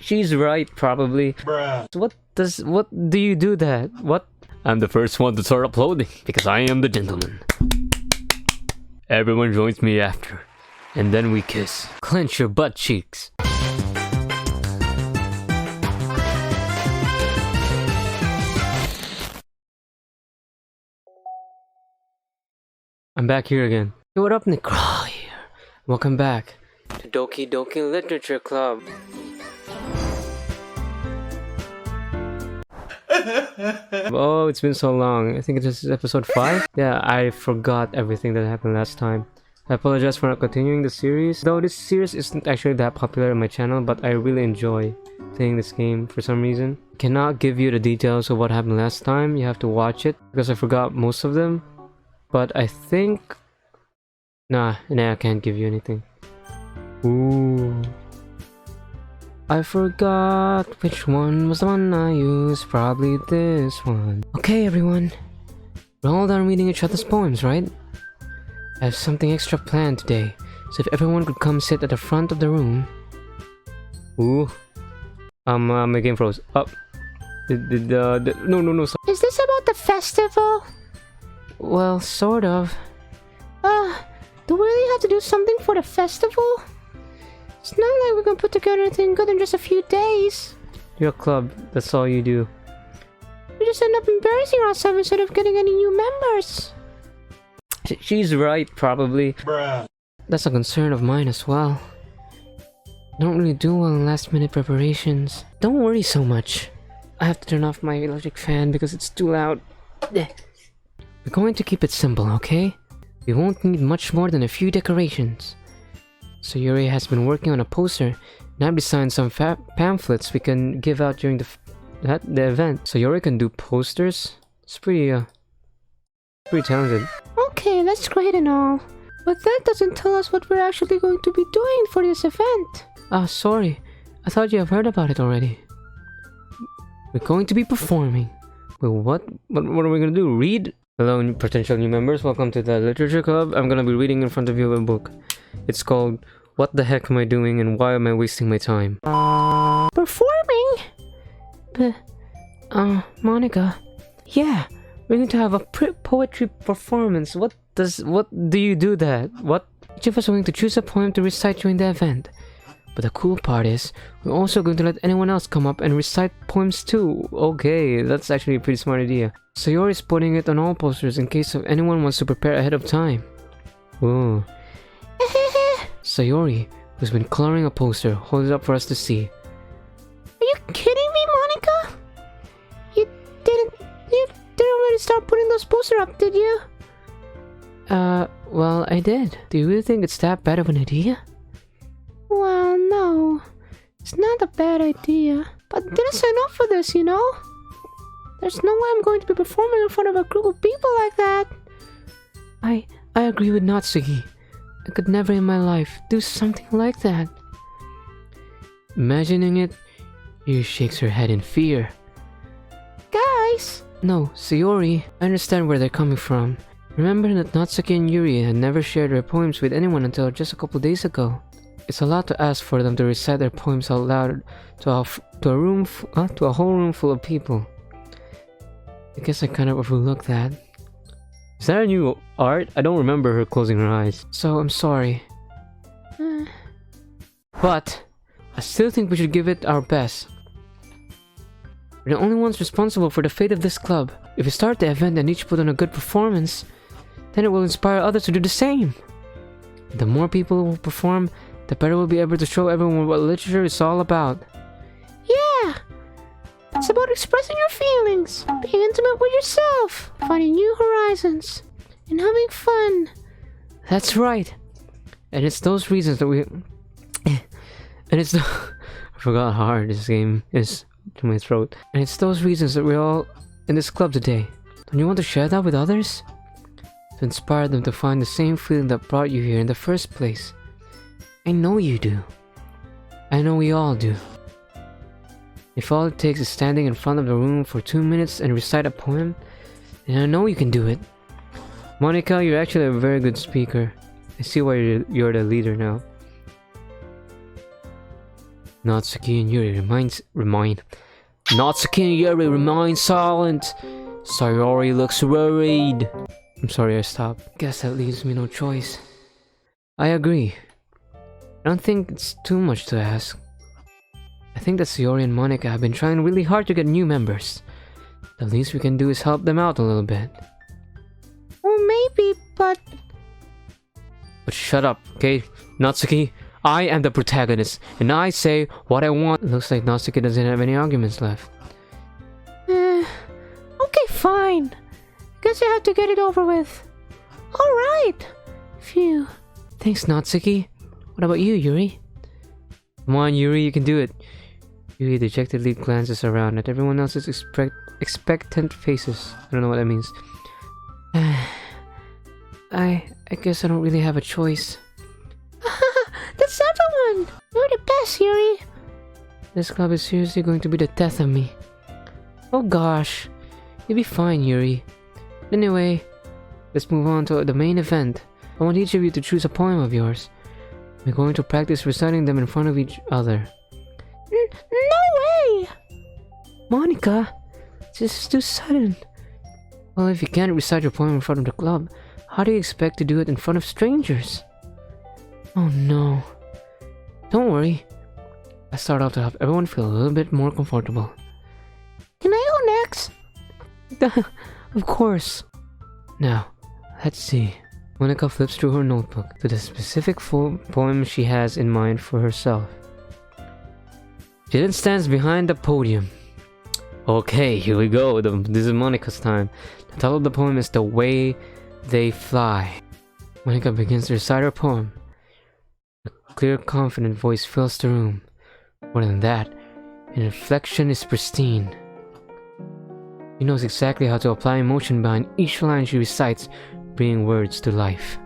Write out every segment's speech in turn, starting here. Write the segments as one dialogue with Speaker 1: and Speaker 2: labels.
Speaker 1: She's right, probably.
Speaker 2: Bruh.
Speaker 1: What do you do that? What? I'm the first one to start uploading because I am the gentleman. Everyone joins me after, and then we kiss. Clench your butt cheeks. I'm back here again. Hey, what up, NicRaah here? Welcome back to Doki Literature Club. Oh, it's been so long. I think this is episode 5. Yeah, I forgot everything that happened last time. I apologize for not continuing the series. Though this series isn't actually that popular on my channel, but I really enjoy playing this game for some reason. Cannot give you the details of what happened last time. You have to watch it because I forgot most of them. But I think... Nah, I can't give you anything. Ooh. I forgot which one was the one I used. Probably this one. Okay, everyone. We're all done reading each other's poems, right? I have something extra planned today. So if everyone could come sit at the front of the room... Ooh. My game froze. Up. No, sorry.
Speaker 3: Is this about the festival?
Speaker 1: Well, sort of.
Speaker 3: Do we really have to do something for the festival? It's not like we're gonna put together anything good in just a few days.
Speaker 1: You're a club, that's all you do.
Speaker 3: We just end up embarrassing ourselves instead of getting any new members.
Speaker 1: She's right, probably.
Speaker 2: Bruh.
Speaker 1: That's a concern of mine as well. I don't really do well in last-minute preparations. Don't worry so much. I have to turn off my electric fan because it's too loud. We're going to keep it simple, okay? We won't need much more than a few decorations. Sayori has been working on a poster, and I've designed some pamphlets we can give out during the event. Sayori can do posters. It's pretty talented.
Speaker 3: Okay, that's great and all. But that doesn't tell us what we're actually going to be doing for this event.
Speaker 1: Sorry. I thought you have heard about it already. We're going to be performing. Wait, what? What are we gonna do? Read? Hello, potential new members. Welcome to the Literature Club. I'm gonna be reading in front of you a book. It's called What the Heck Am I Doing and Why Am I Wasting My Time?
Speaker 3: Performing?
Speaker 1: Monika. Yeah, we're going to have a poetry performance. What do you do that? What? Each of us are going to choose a poem to recite during the event. But the cool part is, we're also going to let anyone else come up and recite poems too. Okay, that's actually a pretty smart idea. Sayori is putting it on all posters in case anyone wants to prepare ahead of time. Ooh. Sayori, who's been coloring a poster, holds it up for us to see.
Speaker 3: Are you kidding me, Monika? You didn't already start putting those posters up, did you?
Speaker 1: Well, I did. Do you really think it's that bad of an idea?
Speaker 3: Well, no. It's not a bad idea. But I didn't sign up for this, you know? There's no way I'm going to be performing in front of a group of people like that.
Speaker 1: I agree with Natsuki. I could never in my life do something like that. Imagining it, Yuri shakes her head in fear.
Speaker 3: Guys!
Speaker 1: No, Sayori, I understand where they're coming from. Remember that Natsuki and Yuri had never shared their poems with anyone until just a couple days ago. It's a lot to ask for them to recite their poems out loud to a whole room full of people. I guess I kind of overlooked that. Is that a new art? I don't remember her closing her eyes. So I'm sorry. But I still think we should give it our best. We're the only ones responsible for the fate of this club. If we start the event and each put on a good performance, then it will inspire others to do the same. The more people who perform, the better we'll be able to show everyone what literature is all about.
Speaker 3: Yeah! It's about expressing your feelings, being intimate with yourself, finding new horizons, and having fun.
Speaker 1: That's right. And it's those reasons that we... I forgot how hard this game is to my throat. And it's those reasons that we're all in this club today. Don't you want to share that with others? To inspire them to find the same feeling that brought you here in the first place. I know you do. I know we all do. If all it takes is standing in front of the room for 2 minutes and recite a poem, then I know you can do it. Monika, you're actually a very good speaker. I see why you're the leader now. Natsuki and Yuri remain silent. Sayori looks worried. I'm sorry I stopped. Guess that leaves me no choice. I agree. I don't think it's too much to ask. I think that Sayori and Monika have been trying really hard to get new members. The least we can do is help them out a little bit.
Speaker 3: Well, maybe, but
Speaker 1: shut up, okay? Natsuki, I am the protagonist, and I say what I want. It looks like Natsuki doesn't have any arguments left.
Speaker 3: Okay, fine. Guess you have to get it over with. Alright. Phew.
Speaker 1: Thanks, Natsuki. What about you, Yuri? Come on, Yuri, you can do it. Yuri dejectedly glances around at everyone else's expectant faces. I don't know what that means. I guess I don't really have a choice.
Speaker 3: That's everyone! You're the best, Yuri!
Speaker 1: This club is seriously going to be the death of me. Oh gosh. You'll be fine, Yuri. Anyway, let's move on to the main event. I want each of you to choose a poem of yours. We're going to practice reciting them in front of each other.
Speaker 3: No way!
Speaker 1: Monika, this is too sudden. Well, if you can't recite your poem in front of the club, how do you expect to do it in front of strangers? Oh no. Don't worry. I start off to help everyone feel a little bit more comfortable.
Speaker 3: Can I go next?
Speaker 1: Of course. Now, let's see. Monika flips through her notebook to the specific poem she has in mind for herself. She then stands behind the podium. Okay, here we go. This is Monika's time. The title of the poem is The Way They Fly. Monika begins to recite her poem. A clear, confident voice fills the room. More than that, her inflection is pristine. She knows exactly how to apply emotion behind each line she recites, bringing words to life.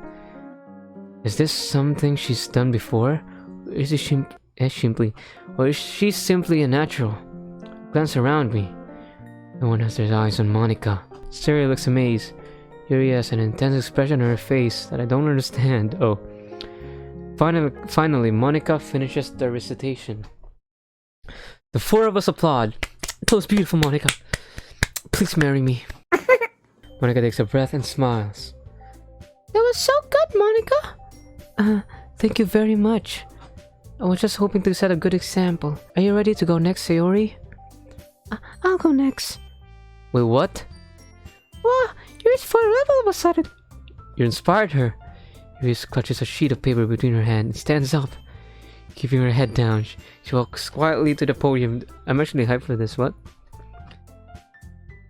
Speaker 1: Is this something she's done before? Or is she simply a natural? Glance around me. No one has their eyes on Monika. Sayori looks amazed. Yuri has an intense expression on her face that I don't understand. Oh. Finally, Monika finishes the recitation. The four of us applaud. That was beautiful, Monika. Please marry me. Monika takes a breath and smiles.
Speaker 3: That was so good, Monika.
Speaker 1: Thank you very much. I was just hoping to set a good example. Are you ready to go next, Sayori?
Speaker 3: I'll go next.
Speaker 1: Wait, what?
Speaker 3: Wow, you're for a level of a sudden.
Speaker 1: You inspired her. Yuri clutches a sheet of paper between her hands and stands up. Keeping her head down, she walks quietly to the podium. I'm actually hyped for this, what?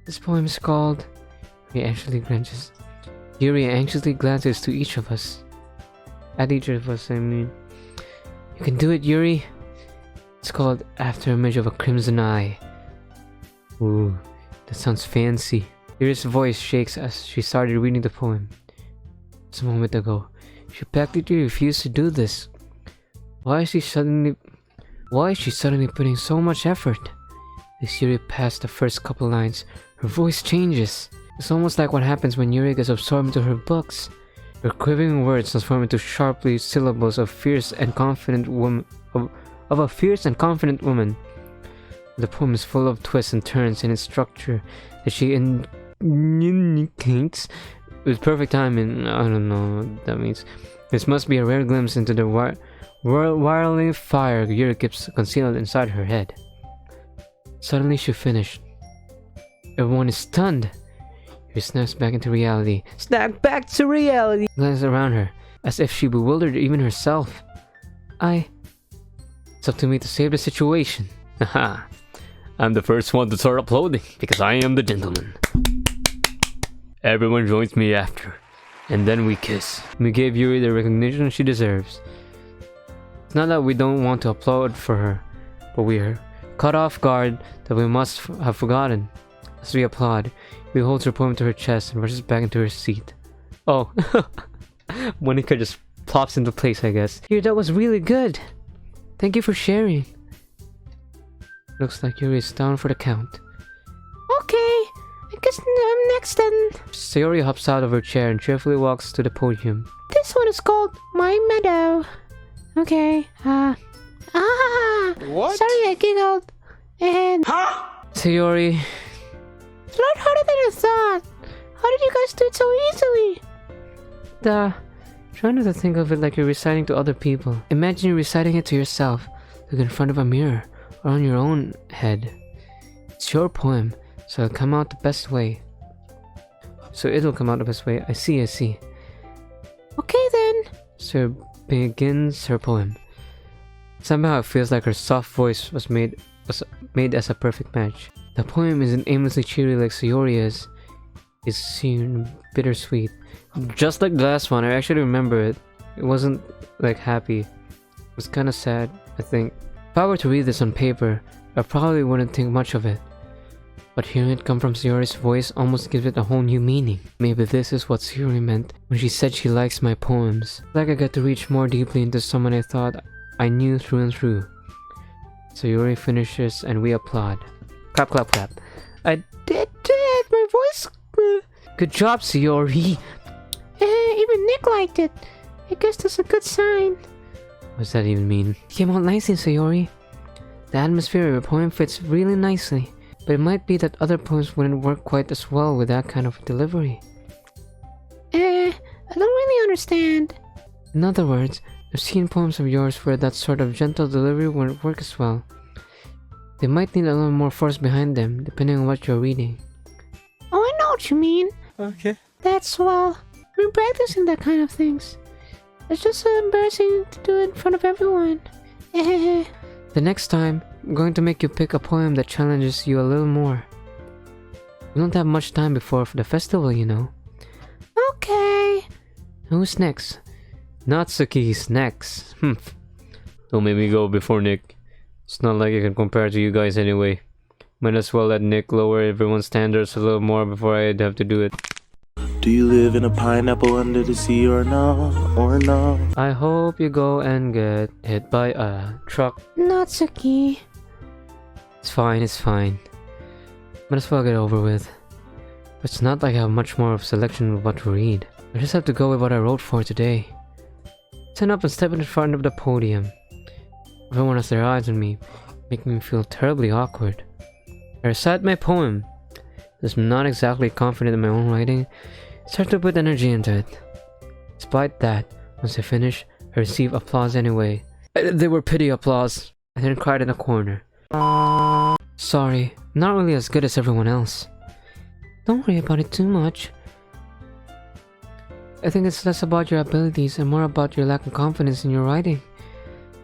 Speaker 1: This poem is called... Yuri anxiously glances to each of us. At each of us, I mean. You can do it, Yuri. It's called After Image of a Crimson Eye. Ooh, that sounds fancy. Yuri's voice shakes as she started reading the poem. Just a moment ago, she practically refused to do this. Why is she suddenly putting so much effort? As Yuri passed the first couple lines, her voice changes. It's almost like what happens when Yuri gets absorbed into her books. Her quivering words transform into sharply syllables of fierce and confident woman of a fierce and confident woman. The poem is full of twists and turns in its structure that she indicates with perfect timing. I don't know what that means. This must be a rare glimpse into the whirling fire Yuri keeps concealed inside her head. Suddenly she finished. Everyone is stunned. Yuri snaps back into reality. Snap back to reality! Glances around her, as if she bewildered even herself. It's up to me to save the situation. Haha. I'm the first one to start uploading, because I am the gentleman. Everyone joins me after, and then we kiss. We gave Yuri the recognition she deserves. It's not that we don't want to applaud for her, but we are caught off guard that we must have forgotten. As we applaud, Yuri holds her poem to her chest and rushes back into her seat. Oh, Monika just plops into place, I guess. Yuri, that was really good. Thank you for sharing. Looks like Yuri is down for the count.
Speaker 3: Okay, I guess I'm next then.
Speaker 1: Sayori hops out of her chair and cheerfully walks to the podium.
Speaker 3: This one is called My Meadow. Okay,
Speaker 2: What?
Speaker 3: Sorry, I giggled. And
Speaker 1: Sayori,
Speaker 3: it's a lot harder than I thought. How did you guys do it so easily?
Speaker 1: try not to think of it like you're reciting to other people. Imagine you're reciting it to yourself, like in front of a mirror, or on your own head. It's your poem, so it'll come out the best way. I see.
Speaker 3: Okay then.
Speaker 1: So begins her poem. Somehow it feels like her soft voice was made as a perfect match. The poem isn't aimlessly cheery like Sayori is. It's soon bittersweet. Just like the last one, I actually remember it. It wasn't like happy. It was kind of sad, I think. If I were to read this on paper, I probably wouldn't think much of it. But hearing it come from Sayori's voice almost gives it a whole new meaning. Maybe this is what Sayori meant when she said she likes my poems. Like I get to reach more deeply into someone I thought I knew through and through. Sayori finishes and we applaud. Clap, clap, clap. I did it! My voice... Good job, Sayori!
Speaker 3: Even Nick liked it. I guess that's a good sign.
Speaker 1: What does that even mean? It came out nicely, Sayori. The atmosphere of your poem fits really nicely. But it might be that other poems wouldn't work quite as well with that kind of delivery.
Speaker 3: I don't really understand.
Speaker 1: In other words, I've seen poems of yours where that sort of gentle delivery wouldn't work as well. They might need a little more force behind them, depending on what you're reading.
Speaker 3: Oh, I know what you mean.
Speaker 2: Okay.
Speaker 3: That's, well, we're practicing that kind of things. It's just so embarrassing to do it in front of everyone.
Speaker 1: The next time, I'm going to make you pick a poem that challenges you a little more. We don't have much time before for the festival, you know.
Speaker 3: Okay.
Speaker 1: Who's next? Natsuki's next. Don't make me go before Nick. It's not like I can compare to you guys anyway. Might as well let Nick lower everyone's standards a little more before I'd have to do it.
Speaker 2: Do you live in a pineapple under the sea or no?
Speaker 1: I hope you go and get hit by a truck.
Speaker 3: Natsuki.
Speaker 1: It's fine. Might as well get over with. It's not like I have much more of a selection of what to read. I just have to go with what I wrote for today. Stand up and step in front of the podium. Everyone has their eyes on me, making me feel terribly awkward. I recite my poem. As I'm not exactly confident in my own writing, I start to put energy into it. Despite that, once I finish, I receive applause anyway. They were pity applause. I then cried in a corner. Sorry, I'm not really as good as everyone else. Don't worry about it too much. I think it's less about your abilities and more about your lack of confidence in your writing.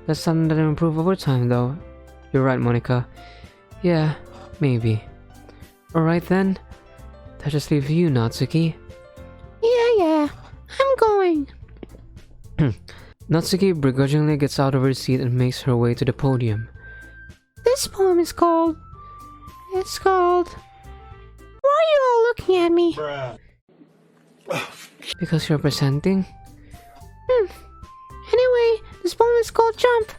Speaker 1: That's something that will improve over time though. You're right, Monika. Yeah, maybe. Alright then. That just leaves you, Natsuki.
Speaker 3: Yeah. I'm going.
Speaker 1: Natsuki begrudgingly gets out of her seat and makes her way to the podium.
Speaker 3: This poem is called... It's called... Why are you all looking at me?
Speaker 2: Bruh.
Speaker 1: Because you're presenting?
Speaker 3: Anyway, this poem is called Jump.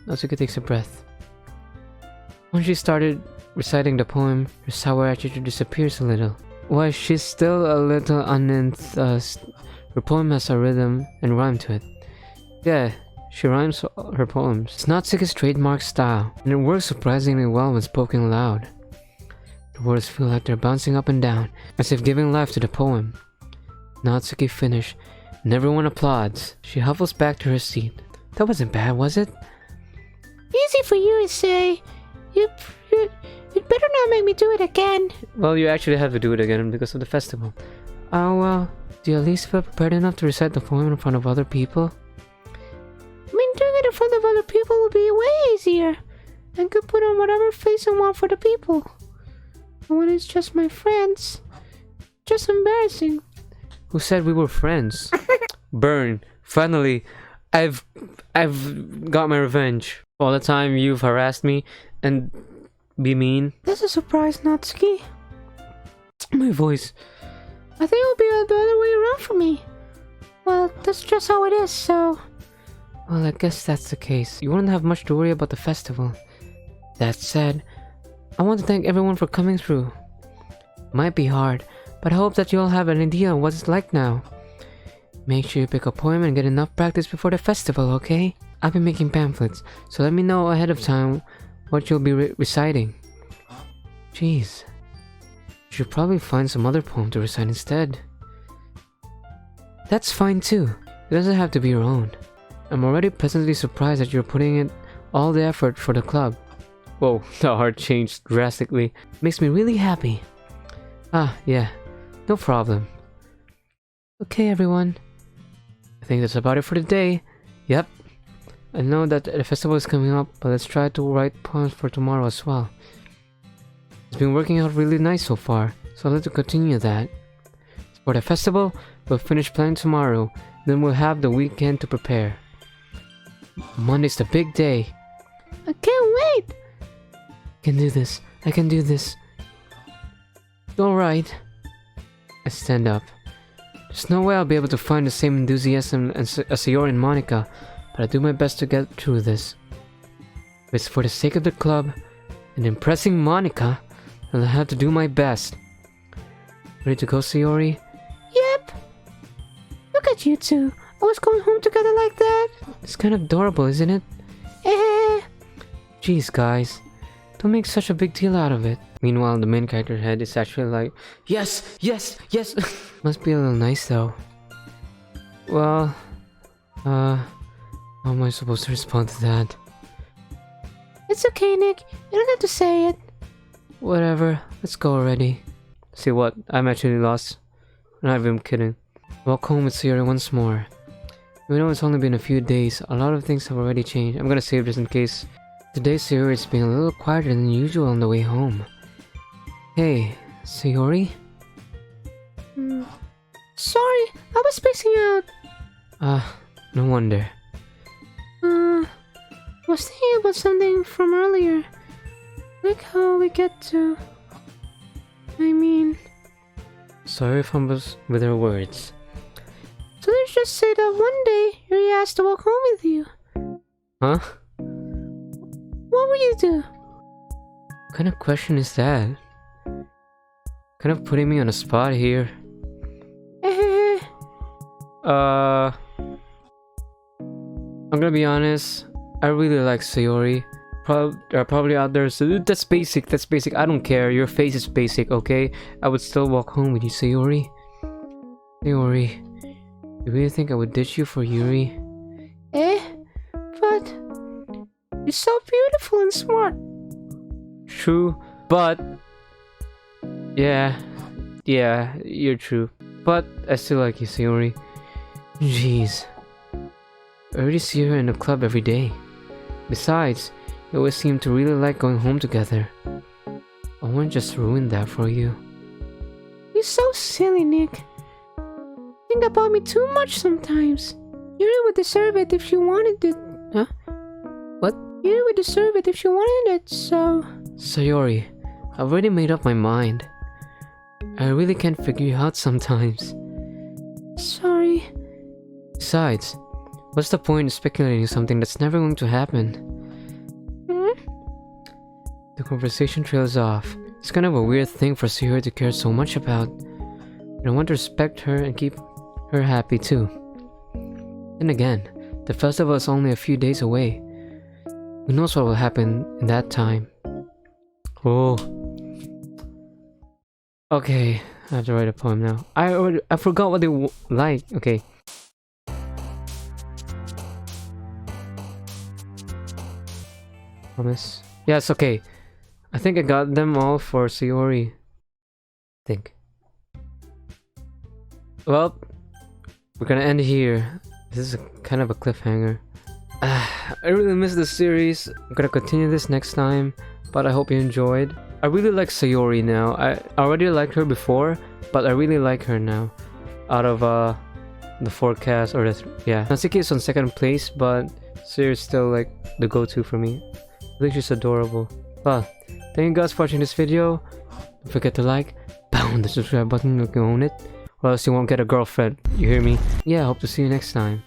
Speaker 1: Natsuki takes a breath. When she started reciting the poem, her sour attitude disappears a little. While she's still a little unenthused, her poem has a rhythm and rhyme to it. Yeah, she rhymes her poems. It's Natsuki's trademark style, and it works surprisingly well when spoken loud. The words feel like they're bouncing up and down, as if giving life to the poem. Natsuki finished, and everyone applauds. She hovels back to her seat. That wasn't bad, was it?
Speaker 3: Easy for you to say. You'd better not make me do it again.
Speaker 1: Well, you actually have to do it again because of the festival. Oh well, do you at least feel prepared enough to recite the poem in front of other people?
Speaker 3: I mean, doing it in front of other people would be way easier. I could put on whatever face I want for the people. But when it's just my friends, just embarrassing.
Speaker 1: Who said we were friends? Burn. Finally, I've got my revenge. All the time you've harassed me and be mean.
Speaker 3: That's a surprise, Natsuki.
Speaker 1: My voice.
Speaker 3: I think it would be the other way around for me. Well, that's just how it is, so...
Speaker 1: Well, I guess that's the case. You wouldn't have much to worry about the festival. That said, I want to thank everyone for coming through. Might be hard, but I hope that you all have an idea of what it's like now. Make sure you pick a poem and get enough practice before the festival, okay? I've been making pamphlets, so let me know ahead of time what you'll be reciting. Jeez. You should probably find some other poem to recite instead. That's fine too. It doesn't have to be your own. I'm already pleasantly surprised that you're putting in all the effort for the club. Whoa, the heart changed drastically. Makes me really happy. Ah, yeah. No problem. Okay, everyone. I think that's about it for today. Yep. I know that the festival is coming up, but let's try to write poems for tomorrow as well. It's been working out really nice so far, so let's continue that. For the festival, we'll finish planning tomorrow, then we'll have the weekend to prepare. Monday's the big day.
Speaker 3: I can't wait!
Speaker 1: I can do this. I can do this. Alright. I stand up. There's no way I'll be able to find the same enthusiasm as Sayori and Monika, but I'll do my best to get through this. If it's for the sake of the club and impressing Monika, I'll have to do my best. Ready to go, Sayori?
Speaker 3: Yep. Look at you two. Always going home together like that.
Speaker 1: It's kind of adorable, isn't it? Jeez, guys. Don't make such a big deal out of it. Meanwhile, the main character head is actually like, yes, yes, yes. Must be a little nice though. Well, how am I supposed to respond to that?
Speaker 3: It's okay, Nick. You don't have to say it.
Speaker 1: Whatever, let's go already. See what? I'm actually lost. I'm not even kidding. Walk home with Sayori once more. Even though it's only been a few days, a lot of things have already changed. I'm gonna save this in case. Today Sayori is being a little quieter than usual on the way home. Hey, Sayori?
Speaker 3: Sorry, I was spacing out.
Speaker 1: No wonder.
Speaker 3: I was thinking about something from earlier. Like how we get to...
Speaker 1: Sorry if I was with her words.
Speaker 3: So let's just say that one day Yuri asked to walk home with you.
Speaker 1: Huh?
Speaker 3: What would you do?
Speaker 1: What kind of question is that? Kind of putting me on a spot here. I'm gonna be honest. I really like Sayori. There are probably others. So that's basic. That's basic. I don't care. Your face is basic, okay? I would still walk home with you, Sayori. Sayori, you really think I would ditch you for Yuri?
Speaker 3: But you're so beautiful and smart.
Speaker 1: True, but yeah, you're true. But I still like you, Sayori. Jeez, I already see her in the club every day. Besides, you always seem to really like going home together. I won't just ruin that for you.
Speaker 3: You're so silly, Nick. Think about me too much sometimes. Yuri would deserve it if she wanted it. Huh?
Speaker 1: What?
Speaker 3: Yuri would deserve it if she wanted it, so...
Speaker 1: Sayori, I've already made up my mind. I really can't figure you out sometimes.
Speaker 3: Sorry.
Speaker 1: Besides, what's the point in speculating something that's never going to happen? The conversation trails off. It's kind of a weird thing for Sayori to care so much about. But I want to respect her and keep her happy too. Then again, the festival is only a few days away. Who knows what will happen in that time? Oh. Okay, I have to write a poem now. I forgot what they like. Okay. Promise. Yes, okay. I think I got them all for Sayori. I think. Well, we're gonna end here. This is kind of a cliffhanger. I really missed this series. I'm gonna continue this next time, but I hope you enjoyed. I really like Sayori now. I already liked her before, but I really like her now. Out of the forecast or Natsuki is on second place, but Sayori's still like the go-to for me. I think she's adorable. Well, thank you guys for watching this video. Don't forget to like, pound the subscribe button if you own it, or else you won't get a girlfriend. You hear me? Yeah, I hope to see you next time.